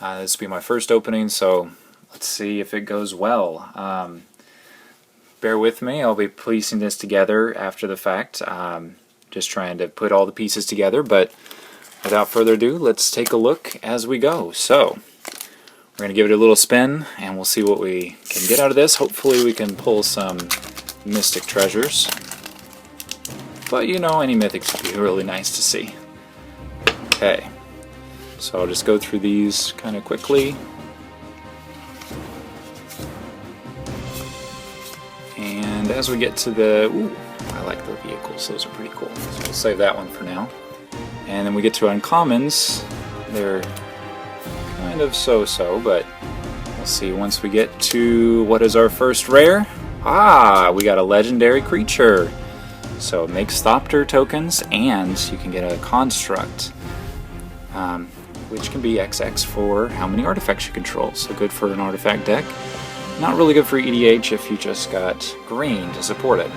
This will be my first opening, so let's see if it goes well. Bear with me, I'll be piecing this together after the fact. Just trying to put all the pieces together, but without further ado, let's take a look as we go. So, we're going to give it a little spin, and we'll see what we can get out of this. Hopefully we can pull some mystic treasures. But you know, any mythics would be really nice to see. Okay. So I'll just go through these kind of quickly. And as we get to the... Ooh, I like the vehicles, those are pretty cool. So we'll save that one for now. And then we get to uncommons. They're kind of so-so, but we'll see once we get to what is our first rare. Ah, we got a legendary creature. So make Thopter tokens, and you can get a construct. Which can be XX for how many artifacts you control. So good for an artifact deck. Not really good for EDH if you just got green to support it.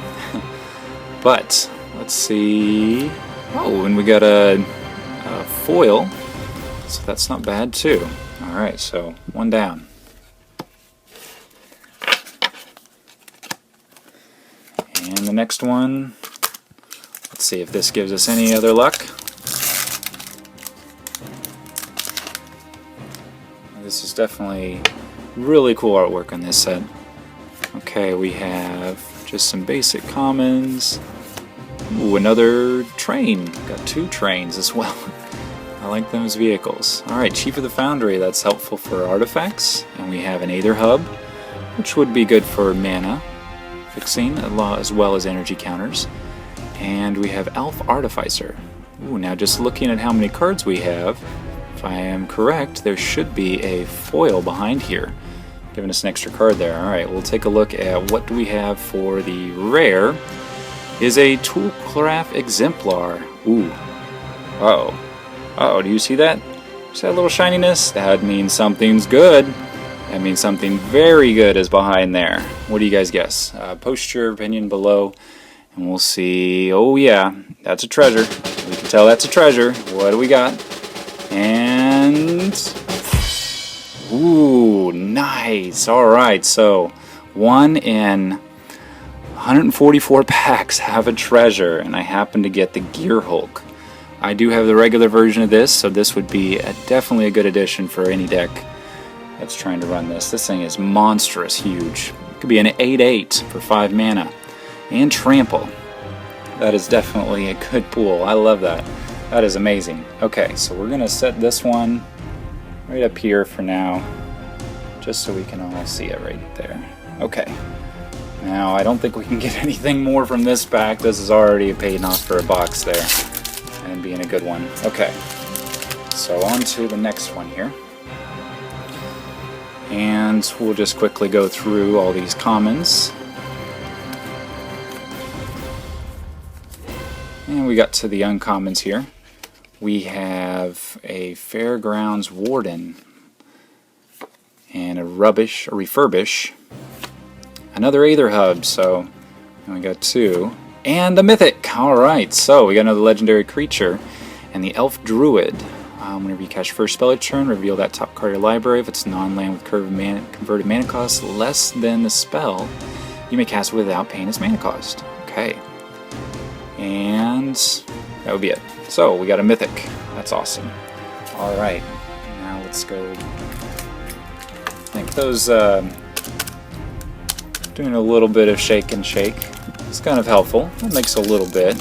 But let's see. Oh, and we got a foil. So that's not bad too. Alright, so one down. And the next one. Let's see if this gives us any other luck. This is definitely really cool artwork on this set. Okay, we have just some basic commons. Ooh, another train. Got two trains as well. I like them as vehicles. Alright, Chief of the Foundry, that's helpful for artifacts. And we have an Aether Hub, which would be good for mana fixing, as well as energy counters. And we have Elf Artificer. Ooh, now just looking at how many cards we have, if I am correct, there should be a foil behind here, giving us an extra card there. Alright, we'll take a look at what do we have for the rare. Is a Toolcraft Exemplar. Ooh. Uh-oh. Uh-oh, do you see that? See that little shininess? That means something's good. That means something very good is behind there. What do you guys guess? Post your opinion below, and we'll see. Oh yeah, that's a treasure. We can tell that's a treasure. What do we got? And ooh, nice. Alright, so 1 in 144 packs have a treasure, and I happen to get the Gearhulk. I do have the regular version of this, so this would be definitely a good addition for any deck that's trying to run this. This thing is monstrous huge. It could be an 8/8 for 5 mana. And trample. That is definitely a good pool. I love that. That is amazing. Okay, so we're going to set this one right up here for now, just so we can all see it right there. Okay. Now, I don't think we can get anything more from this pack. This is already paying off for a box there, and being a good one. Okay, so on to the next one here. And we'll just quickly go through all these commons. And we got to the uncommons here. We have a Fairgrounds Warden and a Refurbish, another Aether Hub, so we got 2, and a Mythic. Alright, so we got another legendary creature, and the Elf Druid. Whenever you cast first spell each turn, reveal that top card of your library. If it's non-land with converted mana cost less than the spell, you may cast it without paying its mana cost. Okay. And that would be it. So we got a Mythic. That's awesome. Alright, now let's go. I think those doing a little bit of shake and shake. It's kind of helpful. It makes a little bit.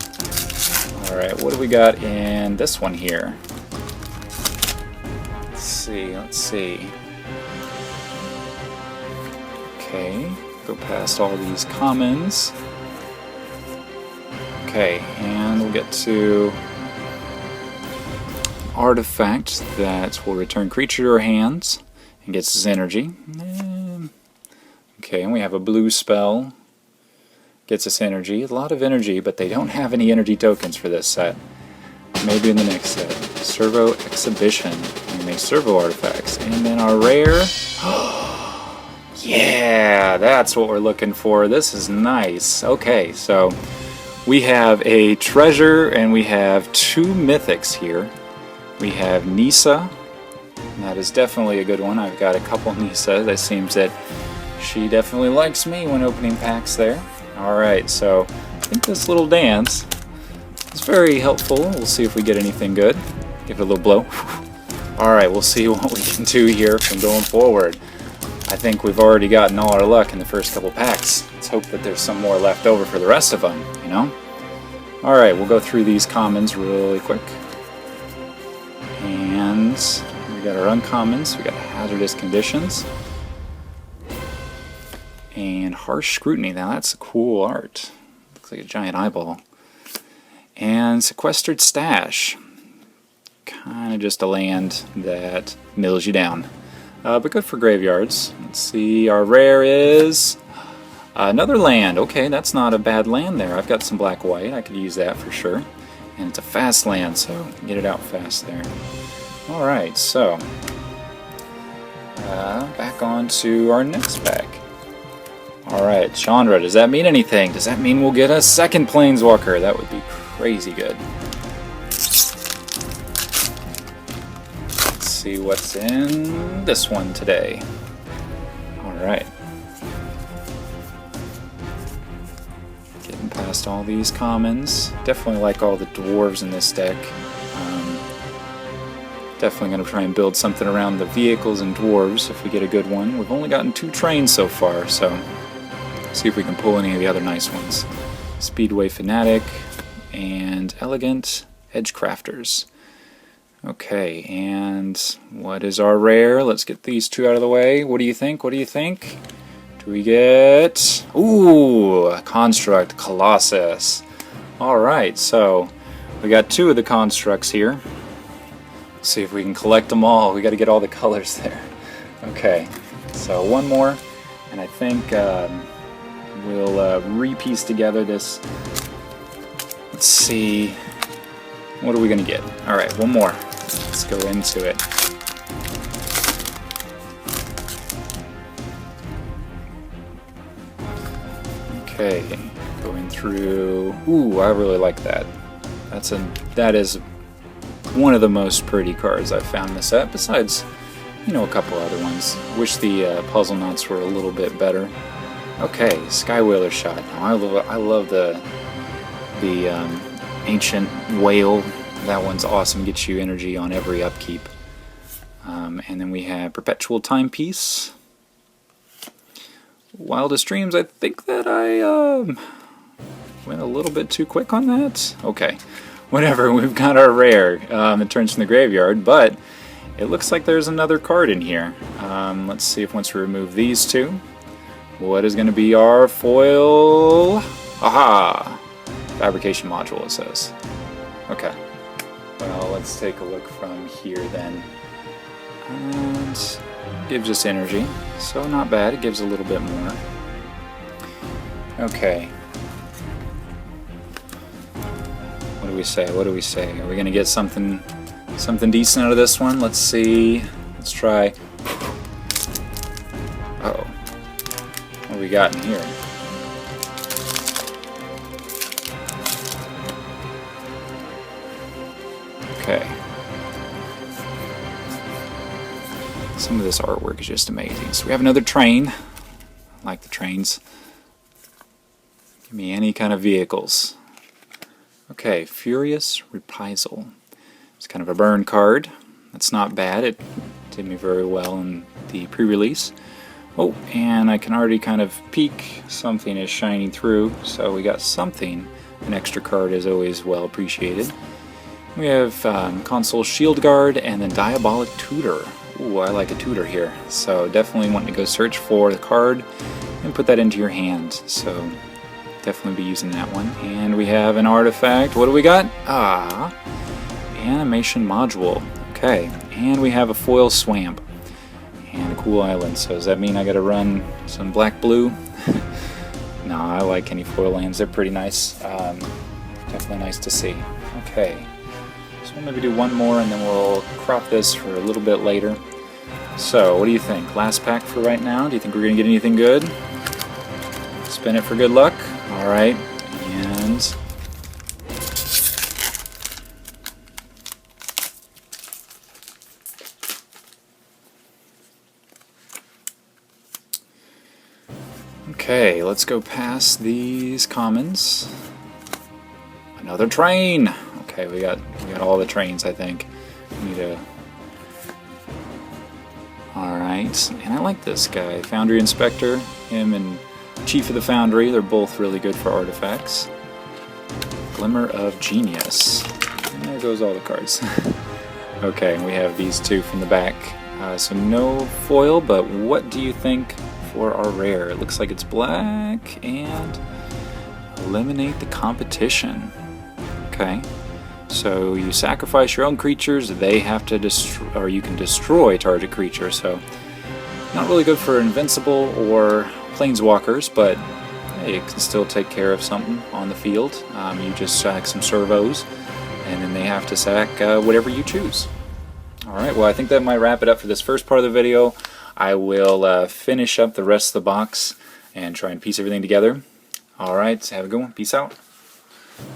Alright, what do we got in this one here? Let's see. Okay, go past all these commons. Okay, and we'll get to artifact that will return creature to our hands and gets its energy. Okay, and we have a blue spell. Gets us energy. A lot of energy, but they don't have any energy tokens for this set. Maybe in the next set. Servo Exhibition. We make servo artifacts. And then our rare. Yeah, that's what we're looking for. This is nice. Okay, so we have a treasure and we have 2 mythics here. We have Nisa And that is definitely a good one. I've got a couple Nisa. It seems that she definitely likes me when opening packs there. Alright, so I think this little dance is very helpful. We'll see if we get anything good. Give it a little blow. Alright, we'll see what we can do here from going forward. I think we've already gotten all our luck in the first couple packs. Let's hope that there's some more left over for the rest of them, you know? Alright, we'll go through these commons really quick. And we got our uncommons. We got hazardous conditions. And harsh scrutiny. Now that's a cool art. Looks like a giant eyeball. And sequestered stash. Kind of just a land that mills you down. But good for graveyards. Let's see, our rare is another land. Okay, that's not a bad land there. I've got some black-white. I could use that for sure. And it's a fast land, so get it out fast there. Alright, so back on to our next pack. Alright, Chandra, does that mean anything? Does that mean we'll get a second Planeswalker? That would be crazy good. See what's in this one today. Alright. Getting past all these commons. Definitely like all the dwarves in this deck. Definitely going to try and build something around the vehicles and dwarves if we get a good one. We've only gotten 2 trains so far, so see if we can pull any of the other nice ones. Speedway Fanatic and Elegant Edgecrafters. Okay, and what is our rare? Let's get these 2 out of the way. What do you think? What do you think? Do we get... Ooh, a Construct Colossus. Alright, so we got 2 of the constructs here. Let's see if we can collect them all. We got to get all the colors there. Okay, so one more, and I think we'll re-piece together this. Let's see. What are we going to get? Alright, one more. Let's go into it. Okay, going through. Ooh, I really like that. That is one of the most pretty cards I've found in the set. Besides, you know, a couple other ones. Wish the puzzle knots were a little bit better. Okay, Skywhaler Shot. Now, I love the Ancient Whale. That one's awesome. Gets you energy on every upkeep. And then we have Perpetual Timepiece. Wildest Dreams. I think that I went a little bit too quick on that. Okay, whatever. We've got our rare. It turns from the graveyard, but it looks like there's another card in here. Let's see if once we remove these 2, what is going to be our foil? Aha! Fabrication Module, it says. Okay. Well, let's take a look from here then. And gives us energy, so not bad. It gives a little bit more. Okay. What do we say? What do we say? Are we gonna get something decent out of this one? Let's see. Let's try. Uh-oh. What do we got in here? Okay. Some of this artwork is just amazing. So we have another train. I like the trains. Give me any kind of vehicles. Okay, Furious Reprisal. It's kind of a burn card. That's not bad. It did me very well in the pre-release. Oh, and I can already kind of peek. Something is shining through, so we got something. An extra card is always well appreciated. We have Console Shield Guard and then Diabolic Tutor. Ooh, I like a tutor here. So definitely want to go search for the card and put that into your hand. So definitely be using that one. And we have an artifact. What do we got? Ah, Animation Module. Okay, and we have a foil Swamp and a cool island. So does that mean I got to run some black-blue? No, I like any foil lands. They're pretty nice. Definitely nice to see. Okay. So we'll maybe do one more and then we'll crop this for a little bit later. So, what do you think? Last pack for right now? Do you think we're going to get anything good? Spin it for good luck? Alright, and... Okay, let's go past these commons. Another train! Okay, we got all the trains, I think. We need a... Alright, and I like this guy. Foundry Inspector, him and Chief of the Foundry, they're both really good for artifacts. Glimmer of Genius. And there goes all the cards. Okay, we have these two from the back. So no foil, but what do you think for our rare? It looks like it's black, and eliminate the competition. Okay, so you sacrifice your own creatures, they have to destroy, or you can destroy target creature, so not really good for Invincible or Planeswalkers, but hey, it can still take care of something on the field. You just sack some servos, and then they have to sack whatever you choose. Alright, well I think that might wrap it up for this first part of the video. I will finish up the rest of the box and try and piece everything together. Alright, have a good one. Peace out.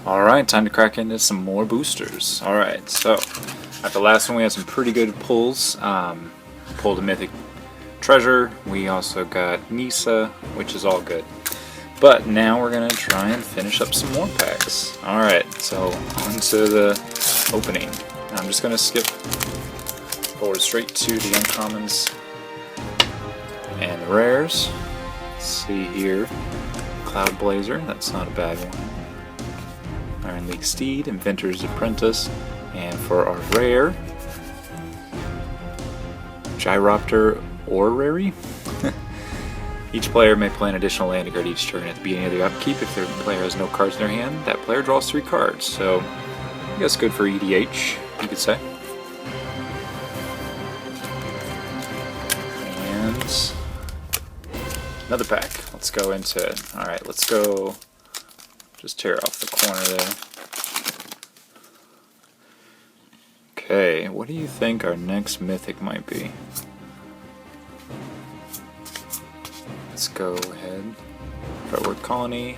Alright, time to crack into some more boosters. Alright, so after the last one we had some pretty good pulls. Pulled a Mythic Treasure. We also got Nisa, which is all good. But now we're going to try and finish up some more packs. Alright, so on to the opening. I'm just going to skip forward straight to the uncommons and the rares. Let's see here. Cloud Blazer, that's not a bad one. Iron League Steed, Inventor's Apprentice, and for our rare, Gyropter Orrery. Each player may play an additional land card each turn at the beginning of the upkeep. If their player has no cards in their hand, that player draws 3 cards. So, I guess good for EDH, you could say. And another pack. Let's go into it. Alright, let's go. Just tear off the corner there. Okay, what do you think our next mythic might be? Let's go ahead. Fretwork Colony,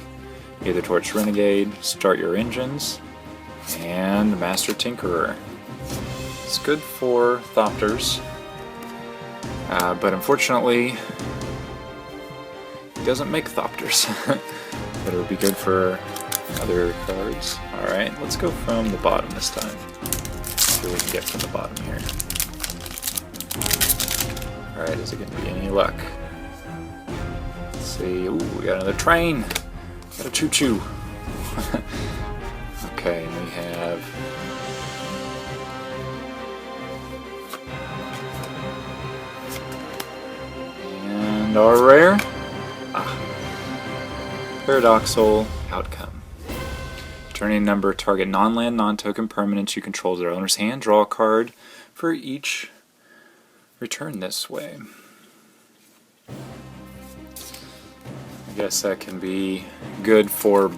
Either Torch Renegade, Start Your Engines, and Master Tinkerer. It's good for Thopters, but unfortunately, it doesn't make Thopters. But it would be good for other cards. Alright, let's go from the bottom this time. See what we can get from the bottom here. Alright, is it going to be any luck? Let's see. Ooh, we got another train! Got a choo-choo! Okay, and we have... and our rare? Paradoxal Outcome. Turning number, target non-land, non-token permanents you control to their owner's hand. Draw a card for each return this way. I guess that can be good for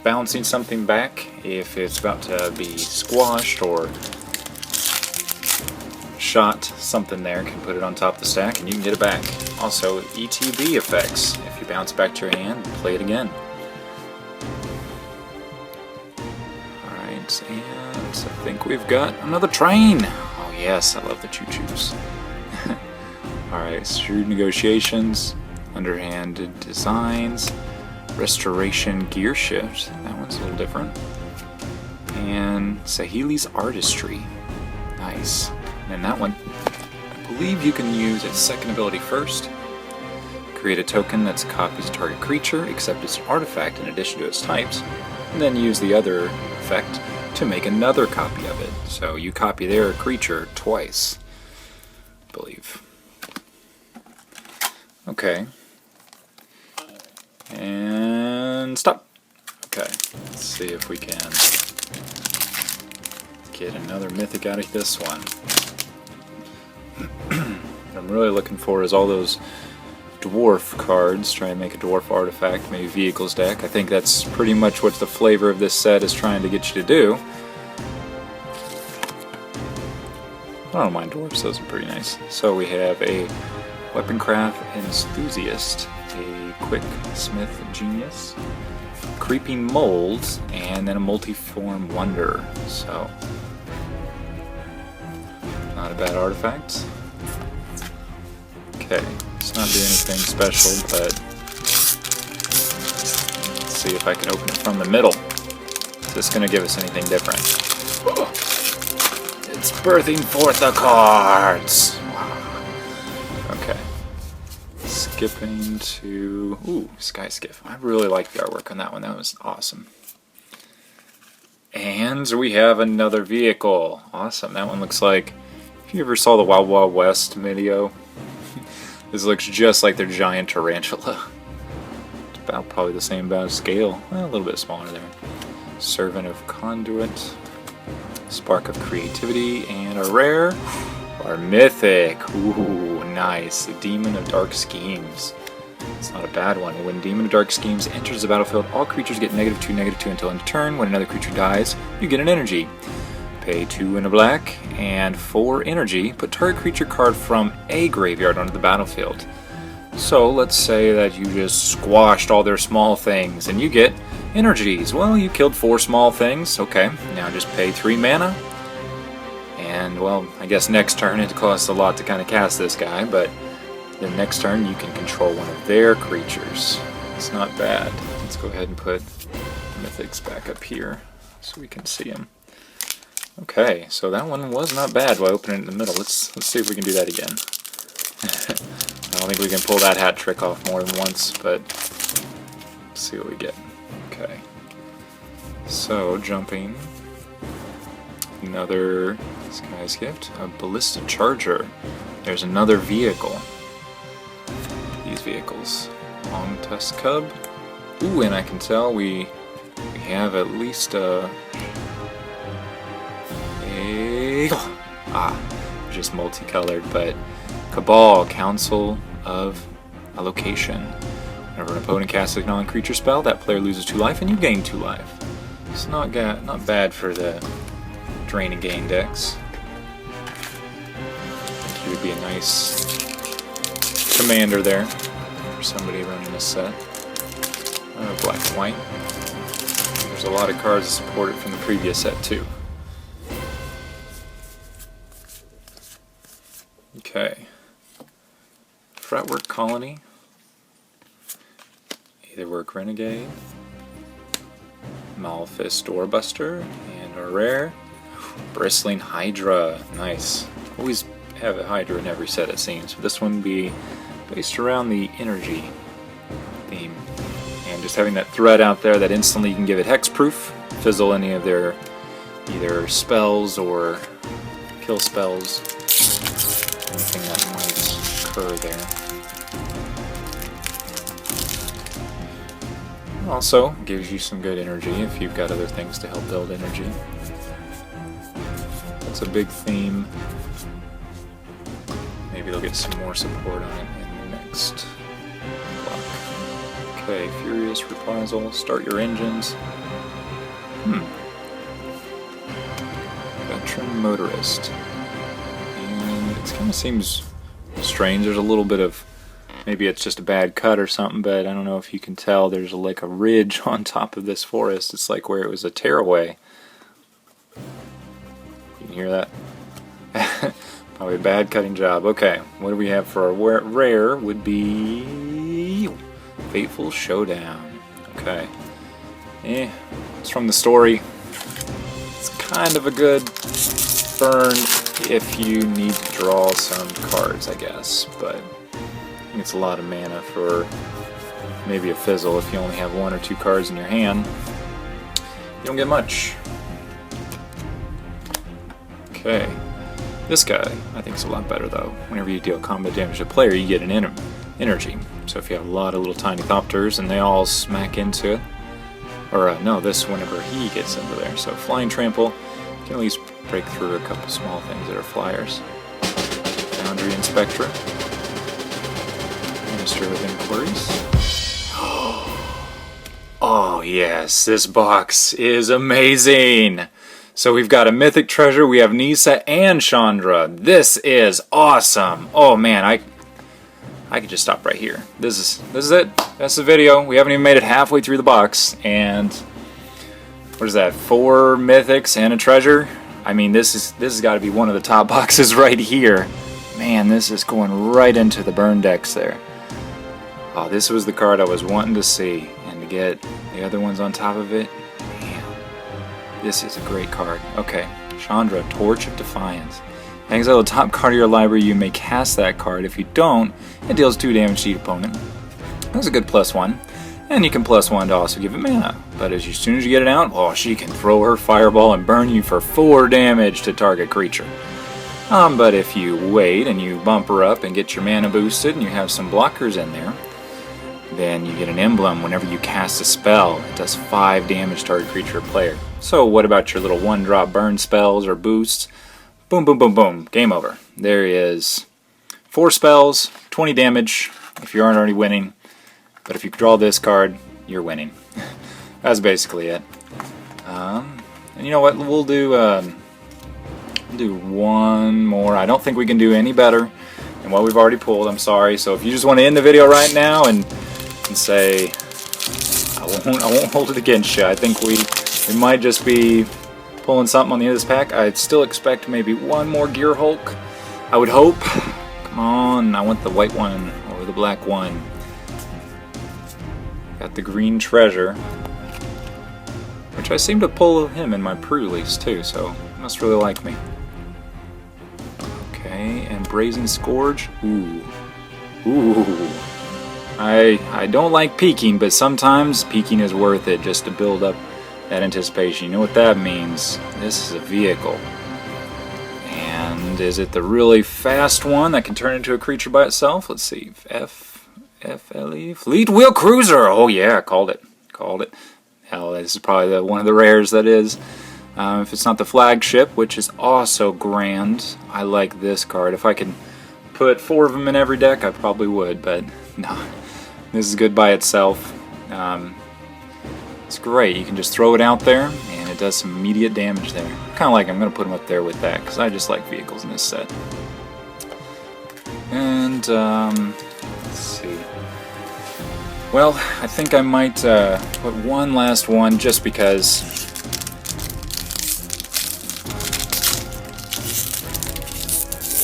bouncing something back if it's about to be squashed or shot. Something there can put it on top of the stack and you can get it back. Also, ETB effects. If you bounce back to your hand, play it again. Alright, and I think we've got another train! Oh yes, I love the choo-choos. Alright, Shrewd Negotiations, Underhanded Designs, Restoration Gear Shift, that one's a little different, and Sahili's Artistry. Nice. And that one, I believe you can use its second ability first. Create a token that's copies a target creature, except it's an artifact in addition to its types, and then use the other effect to make another copy of it. So you copy their creature twice, I believe. Okay. And stop. Okay, let's see if we can get another mythic out of this one. What I'm really looking for is all those dwarf cards. Try and make a dwarf artifact, maybe vehicles deck. I think that's pretty much what the flavor of this set is trying to get you to do. I don't mind dwarfs, those are pretty nice. So we have a Weaponcraft Enthusiast, a Quick Smith Genius, Creeping Molds, and then a Multiform Wonder. So, not a bad artifact. Okay, it's not doing anything special, but see if I can open it from the middle. Is this going to give us anything different? Oh, it's birthing forth the cards! Wow. Okay. Skipping to... Ooh, Sky Skiff. I really like the artwork on that one. That was awesome. And we have another vehicle. Awesome. That one looks like... If you ever saw the Wild Wild West video, this looks just like their giant tarantula. It's about probably the same about scale. Well, a little bit smaller there. Servant of Conduit. Spark of Creativity. And a rare, our Mythic. Ooh, nice. The Demon of Dark Schemes. It's not a bad one. When Demon of Dark Schemes enters the battlefield, all creatures get -2/-2 until end of turn. When another creature dies, you get an energy. Pay 2 in a black and 4 energy. Put target creature card from a graveyard onto the battlefield. So let's say that you just squashed all their small things and you get energies. Well, you killed 4 small things. Okay, now just pay 3 mana. And, well, I guess next turn it costs a lot to kind of cast this guy, but the next turn you can control one of their creatures. It's not bad. Let's go ahead and put Mythics back up here so we can see them. Okay, so that one was not bad by opening it in the middle. Let's see if we can do that again. I don't think we can pull that hat trick off more than once, but let's see what we get. Okay. So, jumping. Another Sky's Gift. A Ballista Charger. There's another vehicle. These vehicles. Long Tusk Cub. Ooh, and I can tell we have at least just multicolored, but Cabal, Council of Allocation. Whenever an opponent casts a non-creature spell, that player loses 2 life and you gain 2 life. It's not bad for the drain and gain decks. I think he would be a nice commander there for somebody running this set. Black and white. There's a lot of cards that support it from the previous set too. Okay. Fretwork Colony. Aetherwork Renegade. Malphus Doorbuster. And a rare. Bristling Hydra. Nice. Always have a Hydra in every set it seems. This one would be based around the energy theme. And just having that thread out there that instantly you can give it hexproof. Fizzle any of their either spells or kill spells. Anything that might occur there. Also gives you some good energy if you've got other things to help build energy. That's a big theme. Maybe they'll get some more support on it in the next block. Okay, Furious Reprisal, start your engines. Veteran Motorist. It kind of seems strange. There's a little bit of, maybe it's just a bad cut or something, but I don't know if you can tell. There's like a ridge on top of this forest. It's like where it was a tearaway. You can hear that? Probably a bad cutting job. Okay, what do we have for our rare? Would be Fateful Showdown. Okay. It's from the story. It's kind of a good burn if you need to draw some cards, I guess, but I think it's a lot of mana for maybe a fizzle. If you only have 1 or 2 cards in your hand, you don't get much. Okay, this guy I think is a lot better though. Whenever you deal combat damage to a player, you get an energy. So if you have a lot of little tiny Thopters and they all smack into it, or no, this whenever he gets into there. So Flying Trample, you can at least break through a couple small things that are flyers. Foundry Inspector. Minister of Inquiries. Oh yes, this box is amazing! So we've got a Mythic Treasure, we have Nisa and Chandra. This is awesome! Oh man, I could just stop right here. This is it. That's the video. We haven't even made it halfway through the box, and what is that? 4 Mythics and a Treasure? I mean, this has got to be one of the top boxes right here. Man, this is going right into the burn decks there. Oh, this was the card I was wanting to see, and to get The other one's on top of it. Man, this is a great card. Okay, Chandra, Torch of Defiance. Exile the top card of your library, you may cast that card. If you don't, it deals 2 damage to each opponent. That's a good +1. And you can +1 to also give it mana. But as soon as you get it out, oh, she can throw her fireball and burn you for 4 damage to target creature. But if you wait and you bump her up and get your mana boosted and you have some blockers in there, then you get an emblem whenever you cast a spell. It does 5 damage to target creature or player. So what about your little 1-drop burn spells or boosts? Boom, boom, boom, boom. Game over. There is 4 spells, 20 damage if you aren't already winning. But if you draw this card, you're winning. That's basically it. And you know what? We'll do one more. I don't think we can do any better than what we've already pulled. I'm sorry. So if you just want to end the video right now and say, I won't hold it against you. I think we might just be pulling something on the end of this pack. I'd still expect maybe one more Gearhulk. I would hope. Come on, I want the white one or the black one. Got the green treasure, which I seem to pull him in my pre-release too, so he must really like me. Okay, and Brazen Scourge. Ooh. I don't like peeking, but sometimes peeking is worth it just to build up that anticipation. You know what that means? This is a vehicle. And is it the really fast one that can turn into a creature by itself? Let's see. FLE? Fleet Wheel Cruiser! Oh yeah, called it. Hell, this is probably one of the rares that is. If it's not the flagship, which is also grand. I like this card. If I could put 4 of them in every deck, I probably would, but no. This is good by itself. It's great. You can just throw it out there, and it does some immediate damage there. Kind of like I'm going to put them up there with that, because I just like vehicles in this set. And, let's see. Well, I think I might put one last one, just because.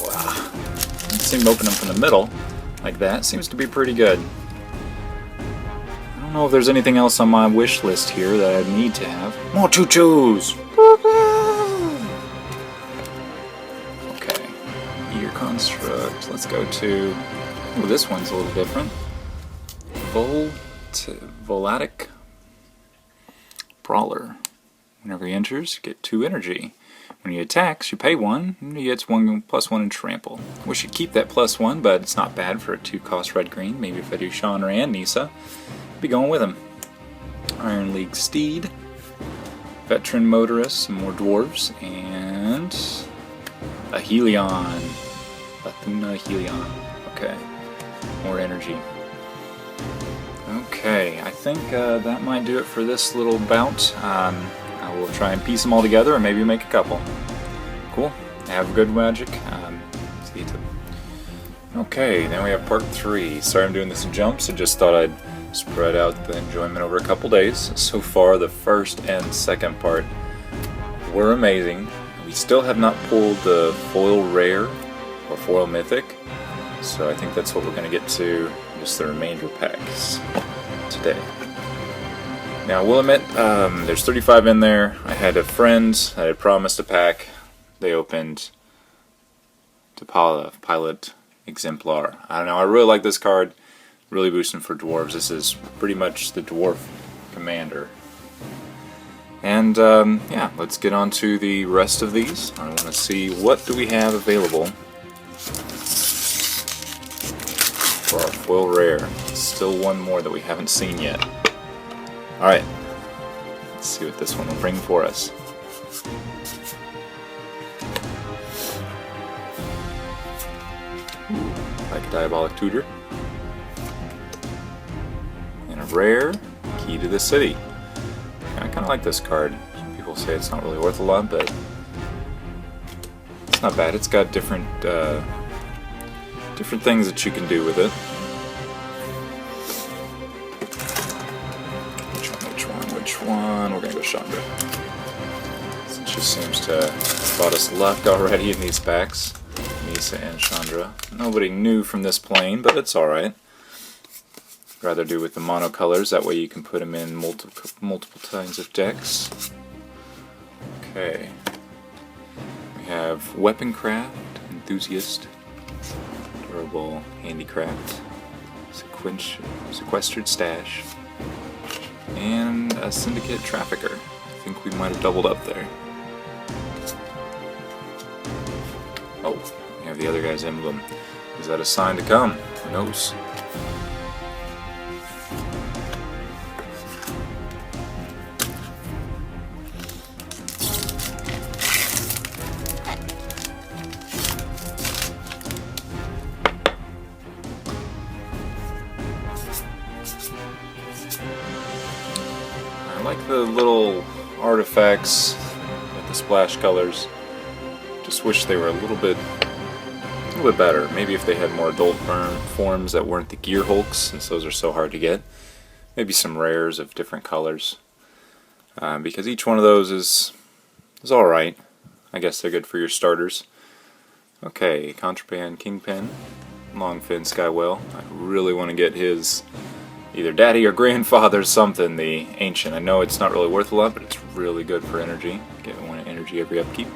Wow. It seemed to open them from the middle, like that. Seems to be pretty good. I don't know if there's anything else on my wish list here that I need to have. More choo-choos! Okay. Ear construct. Let's go to... Oh, this one's a little different. Volatic Brawler. Whenever he enters, you get 2 energy. When he attacks, you pay 1, and he gets +1 in trample. Wish you'd keep that +1, but it's not bad for a 2-cost red-green. Maybe if I do Chandra and Nisa, I'd be going with him. Iron League Steed. Veteran Motorist, some more dwarves, and a Helion. Athena Helion. Okay. More energy. Okay, I think that might do it for this little bout. I will try and piece them all together and maybe make a couple. Cool. Have good magic. See you. Okay, then we have part 3. Sorry I'm doing this in jumps. I just thought I'd spread out the enjoyment over a couple days. So far, the first and second part were amazing. We still have not pulled the foil rare or foil mythic, so I think that's what we're going to get to just the remainder packs today. Now, I will admit, there's 35 in there. I had a friend that had promised a pack. They opened T'Pala, Pilot Exemplar. I don't know, I really like this card. Really boosting for dwarves. This is pretty much the dwarf commander. And, yeah, let's get on to the rest of these. I want to see what do we have available for our foil rare. Still one more that we haven't seen yet. Alright, let's see what this one will bring for us. Ooh, like a Diabolic Tutor. And a rare, Key to the City. I kind of like this card. Some people say it's not really worth a lot, but it's not bad. It's got different things that you can do with it. Which one? We're gonna go Chandra. It just seems to have brought us luck already in these packs. Nisa and Chandra. Nobody new from this plane, but it's alright. Rather do with the monocolors, that way you can put them in multiple kinds of decks. Okay. We have Weaponcraft, Enthusiast, Durable Handicraft, Sequestered Stash, and a Syndicate Trafficker. I think we might have doubled up there. Oh, we have the other guy's emblem. Is that a sign to come? Who knows? I like the little artifacts with the splash colors. Just wish they were a little bit better. Maybe if they had more adult forms that weren't the Gearhulks, since those are so hard to get. Maybe some rares of different colors. Because each one of those is alright. I guess they're good for your starters. Okay, Contraband Kingpin, Longfin Skywell. I really want to get his either daddy or grandfather something, the Ancient. I know it's not really worth a lot, but it's really good for energy. Get 1 energy every upkeep.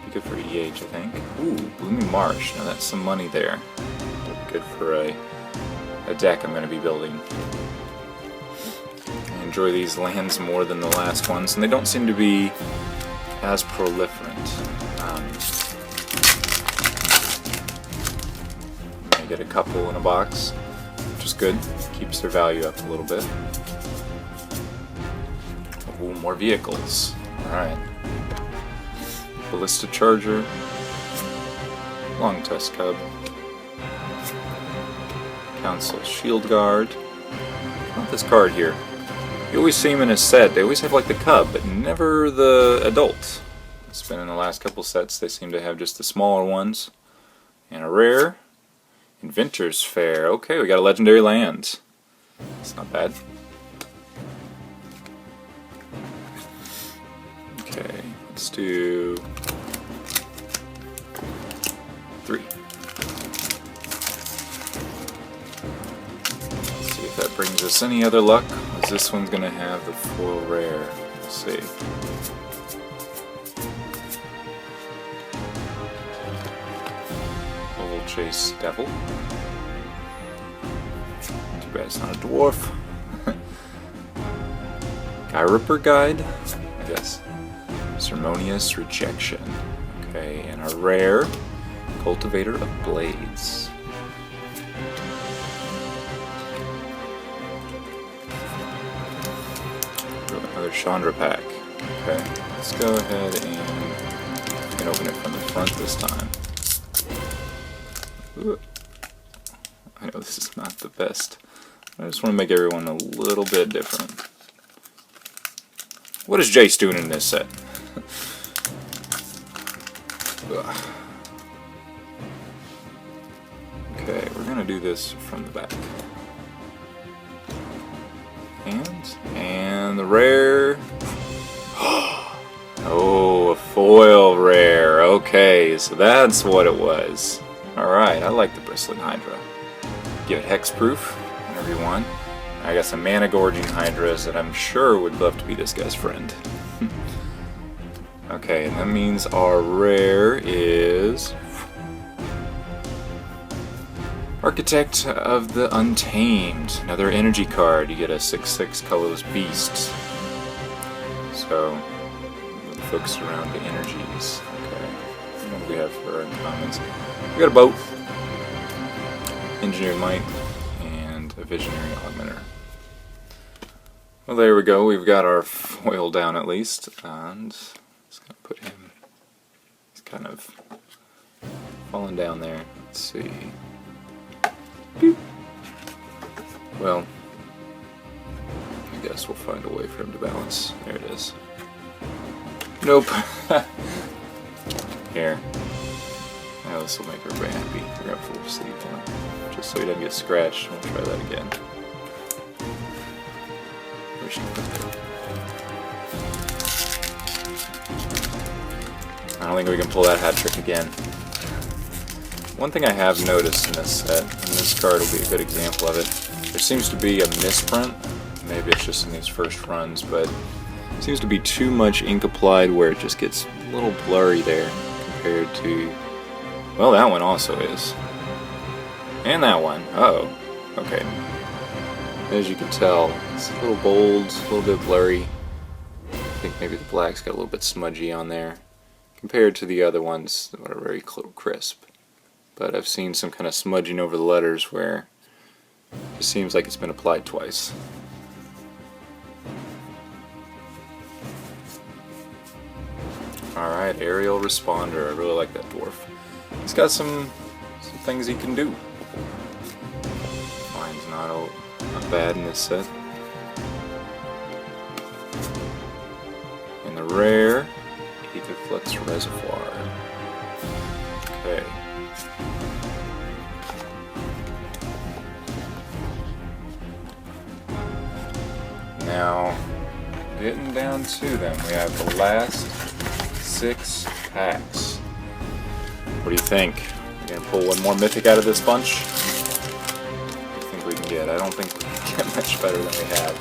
Be good for EH, I think. Ooh, Blooming Marsh. Now that's some money there. Good for a deck I'm going to be building. I enjoy these lands more than the last ones, and they don't seem to be as proliferant. I get a couple in a box, which is good. Keeps their value up a little bit. Ooh, more vehicles. Alright. Ballista Charger. Long Tusk Cub. Council Shield Guard. Not this card here. You always see them in a set. They always have like the cub, but never the adult. It's been in the last couple sets. They seem to have just the smaller ones. And a rare. Inventor's Fair. Okay, we got a legendary land. That's not bad. Okay, let's do 3. Let's see if that brings us any other luck. Because this one's gonna have the foil rare. Let's see. Chase Devil. Too bad it's not a dwarf. Guy Ripper Guide, I guess. Ceremonious Rejection. Okay, and a rare Cultivator of Blades. Another Chandra pack. Okay, let's go ahead and open it from the front this time. I know this is not the best. I just want to make everyone a little bit different. What is Jace doing in this set? Okay, we're gonna do this from the back. And the rare. Oh, a foil rare. Okay, so that's what it was. Alright, I like the Bristling Hydra. Give it hexproof whenever you want. I got some Mana Gorging Hydras that I'm sure would love to be this guy's friend. Okay, and that means our rare is Architect of the Untamed. Another energy card. You get a 6/6 colorless beast. So, we'll focus around the energies. Okay, what do we have for uncommons? We got a boat, Engineer Might, and a Visionary Augmenter. Well, there we go. We've got our foil down at least, and just gonna put him. He's kind of falling down there. Let's see. Boop. Well, I guess we'll find a way for him to balance. There it is. Nope. Here. Now this will make everybody happy. We're gonna full sleep on him, just so he doesn't get scratched. We'll try that again. Where's she put that? I don't think we can pull that hat trick again. One thing I have noticed in this set, and this card will be a good example of it, there seems to be a misprint. Maybe it's just in these first runs, but it seems to be too much ink applied where it just gets a little blurry there compared to... Well, that one also is. And that one. Uh-oh. Okay. As you can tell, it's a little bold, a little bit blurry. I think maybe the black's got a little bit smudgy on there compared to the other ones that are very crisp. But I've seen some kind of smudging over the letters where it just seems like it's been applied twice. Alright, Aerial Responder. I really like that dwarf. He's got some things he can do. Mine's not bad in this set. In the rare, Aetherflux Reservoir. Okay. Now, getting down to them, we have the last 6 packs. What do you think? We're gonna pull one more mythic out of this bunch? What do you think we can get? I don't think we can get much better than we have.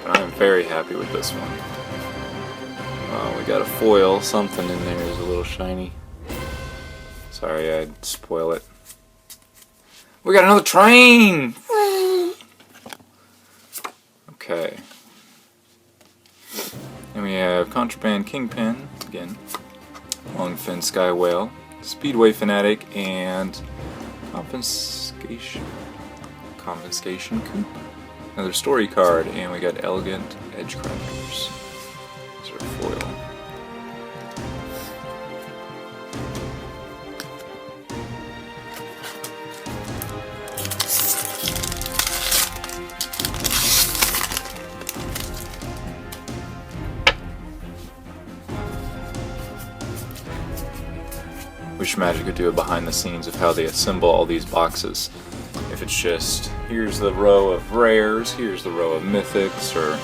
But I'm very happy with this one. We got a foil. Something in there is a little shiny. Sorry, I'd spoil it. We got another train! Okay. And we have Contraband Kingpin, again, Longfin Sky Whale, Speedway Fanatic, and Confiscation Coop. Another story card, and we got Elegant Edgecrafters. These are foil. Wish Magic could do a behind the scenes of how they assemble all these boxes. If it's just, here's the row of rares, here's the row of mythics, or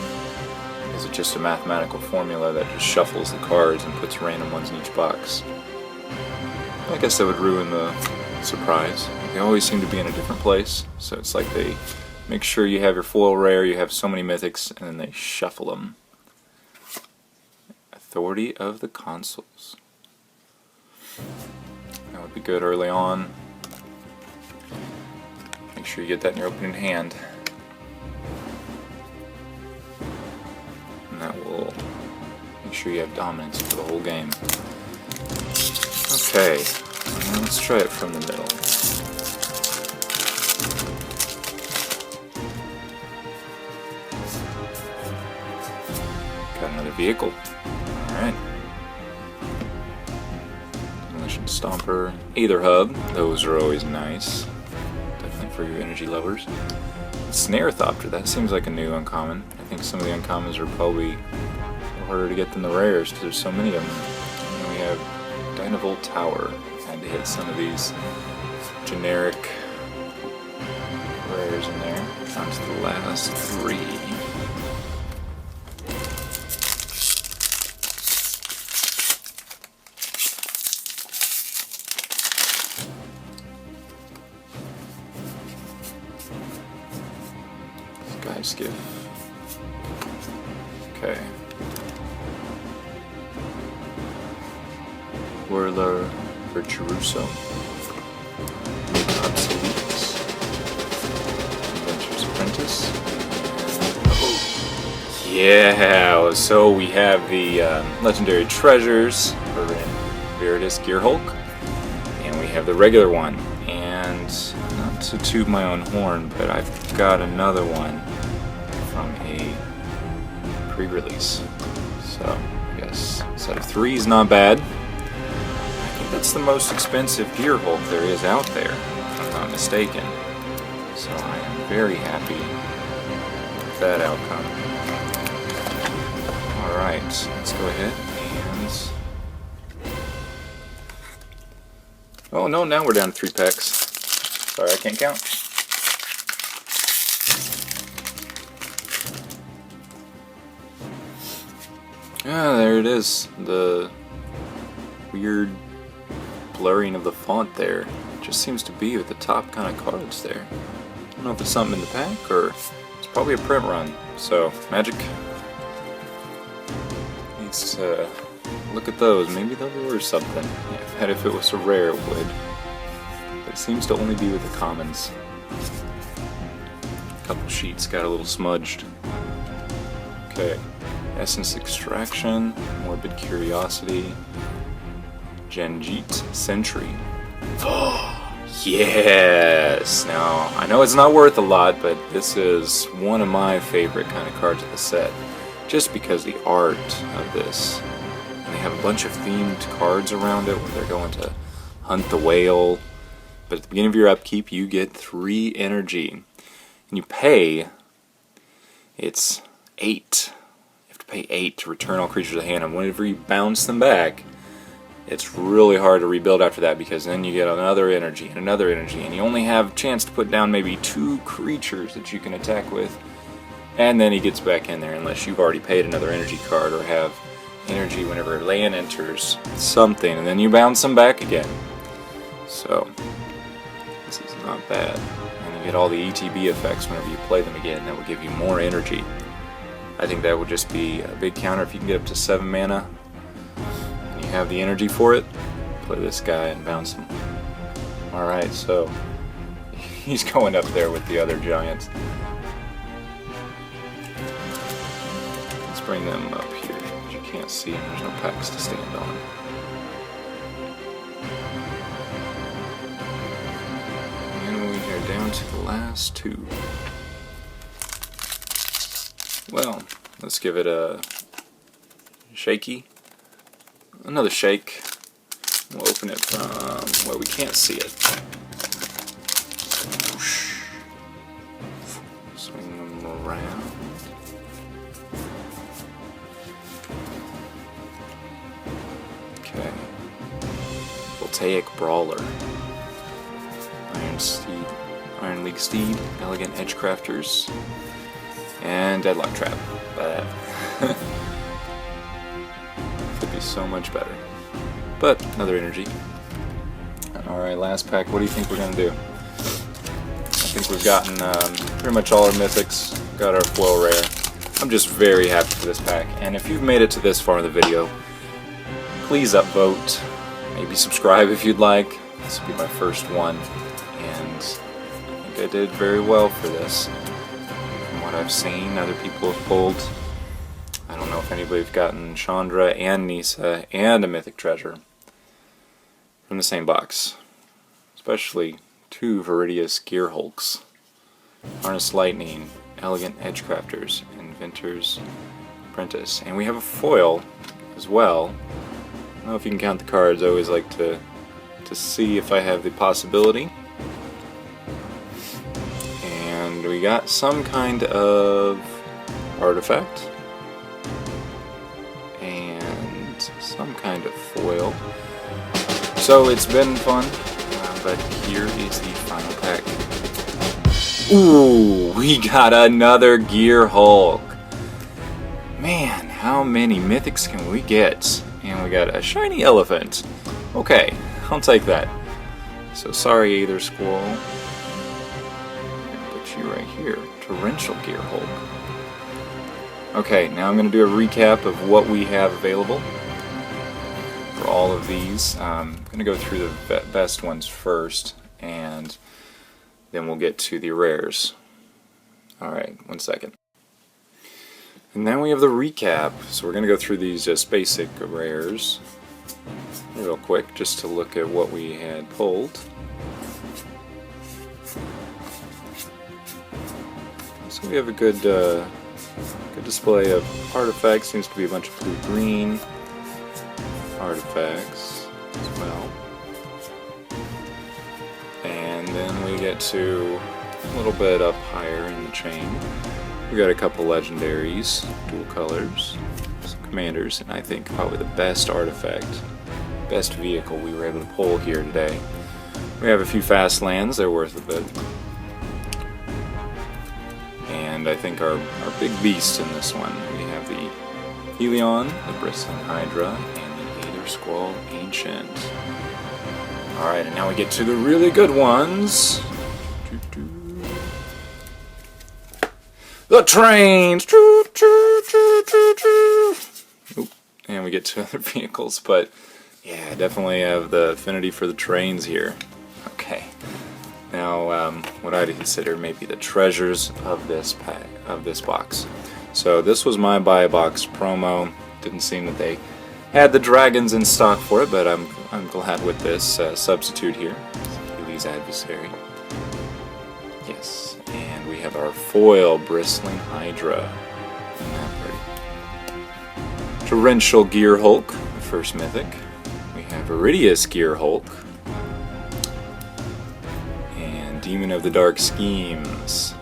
is it just a mathematical formula that just shuffles the cards and puts random ones in each box? I guess that would ruin the surprise. They always seem to be in a different place, so it's like they make sure you have your foil rare, you have so many mythics, and then they shuffle them. Authority of the Consuls. That would be good early on. Make sure you get that in your opening hand. And that will make sure you have dominance for the whole game. Okay, now let's try it from the middle. Got another vehicle. Alright. Stomper, Aether Hub, those are always nice. Definitely for your energy lovers. Snarethopter, that seems like a new uncommon. I think some of the uncommons are probably a little harder to get than the rares because there's so many of them. And then we have Dynavolt Tower. Had to hit some of these generic rares in there. Down to the last 3. Skiff. Okay. Whirler Virtuoso. Obsoletes. Adventure's Apprentice. Oh. Yeah, so we have the Legendary Treasures for Veritas Gearhulk. And we have the regular one. And not to toot my own horn, but I've got another one from a pre-release. So, I guess a set of 3 is not bad. I think that's the most expensive Gearhulk there is out there, if I'm not mistaken. So I am very happy with that outcome. Alright, let's go ahead and... Oh no, now we're down to 3 packs. Sorry, I can't count. Ah, there it is. The weird blurring of the font there. just seems to be with the top kind of cards there. I don't know if it's something in the pack or it's probably a print run. So, Magic needs to look at those. Maybe they'll lure something. Yeah, and if it was a rare, it would. But it seems to only be with the commons. A couple sheets got a little smudged. Okay. Essence Extraction, Morbid Curiosity, Genjit Sentry. Yes! Now, I know it's not worth a lot, but this is one of my favorite kind of cards of the set. Just because the art of this. And they have a bunch of themed cards around it where they're going to hunt the whale. But at the beginning of your upkeep, you get 3 energy. And you pay, it's 8. You have to pay 8 to return all creatures to hand. And whenever you bounce them back, it's really hard to rebuild after that because then you get another energy and another energy, and you only have a chance to put down maybe 2 creatures that you can attack with, and then he gets back in there unless you've already paid another energy card or have energy whenever land enters something, and then you bounce them back again. So this is not bad, and you get all the ETB effects whenever you play them again. That will give you more energy. I think that would just be a big counter if you can get up to 7 mana. Have the energy for it, play this guy and bounce him. Alright, so he's going up there with the other giants. Let's bring them up here. You can't see them, there's no packs to stand on. And we are down to the last 2. Well, let's give it a shaky. Another shake. We'll open it from where we can't see it. Swing them around. Okay. Voltaic Brawler. Iron League Steed, Elegant Edgecrafters, and Deadlock Trap. But could be so much better. But another energy. Alright, last pack. What do you think we're going to do? I think we've gotten pretty much all our mythics. Got our foil rare. I'm just very happy for this pack. And if you've made it to this far in the video, please upvote. Maybe subscribe if you'd like. This will be my first one. And I think I did very well for this. From what I've seen, other people have pulled. I don't know if anybody's gotten Chandra and Nisa and a Mythic Treasure from the same box. Especially 2 Viridius Gearhulks, Harness Lightning, Elegant Edgecrafters, Inventor's Apprentice. And we have a foil as well. I don't know if you can count the cards. I always like to see if I have the possibility. And we got some kind of artifact. And some kind of foil. So it's been fun, but here is the final pack. Ooh, we got another Gearhulk. Man, how many mythics can we get? And we got a shiny elephant. Okay, I'll take that. So sorry, Aether Squall. Put you right here. Torrential Gearhulk. Okay, now I'm going to do a recap of what we have available for all of these. I'm going to go through the best ones first, and then we'll get to the rares. Alright, 1 second. And then we have the recap. So we're going to go through these just basic rares real quick, just to look at what we had pulled. So we have a good display of artifacts. Seems to be a bunch of blue-green artifacts as well. And then we get to a little bit up higher in the chain. We got a couple legendaries, dual colors, some commanders, and I think probably the best artifact, best vehicle we were able to pull here today. We have a few fast lands, they're worth a bit. And I think our big beast in this one, we have the Helion, the Bristling Hydra, and the Aether Squall Ancient. Alright, and now we get to the really good ones. The trains! Oop. And we get to other vehicles, but yeah, I definitely have the affinity for the trains here. Okay. Now, what I'd consider maybe the treasures of this pack, of this box. So this was my buy box promo. Didn't seem that they had the dragons in stock for it, but I'm glad with this substitute here. Healy's Adversary. Yes, and we have our foil Bristling Hydra. Isn't that pretty? Torrential Gearhulk, the first mythic. We have Iridius Gearhulk. And Demon of the Dark Schemes.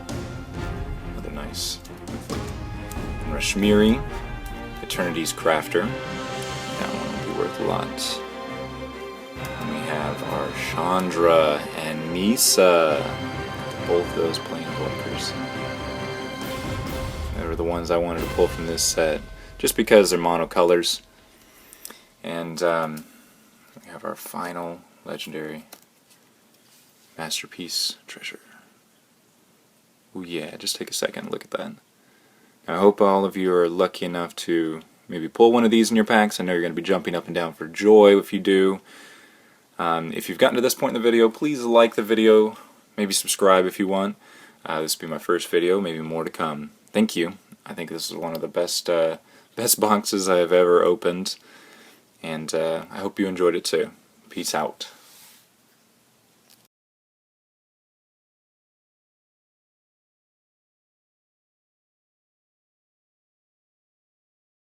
Another nice mythic. And Rashmiri, Eternity's Crafter. That one will be worth a lot. And we have our Chandra and Misa. Both those Planeswalkers. They were the ones I wanted to pull from this set, just because they're monocolors. And we have our final legendary Masterpiece treasure. Oh yeah, just take a second and look at that. I hope all of you are lucky enough to maybe pull one of these in your packs. I know you're going to be jumping up and down for joy if you do. If you've gotten to this point in the video, please like the video. Maybe subscribe if you want. This will be my first video, maybe more to come. Thank you. I think this is one of the best boxes I have ever opened. And I hope you enjoyed it too. Peace out.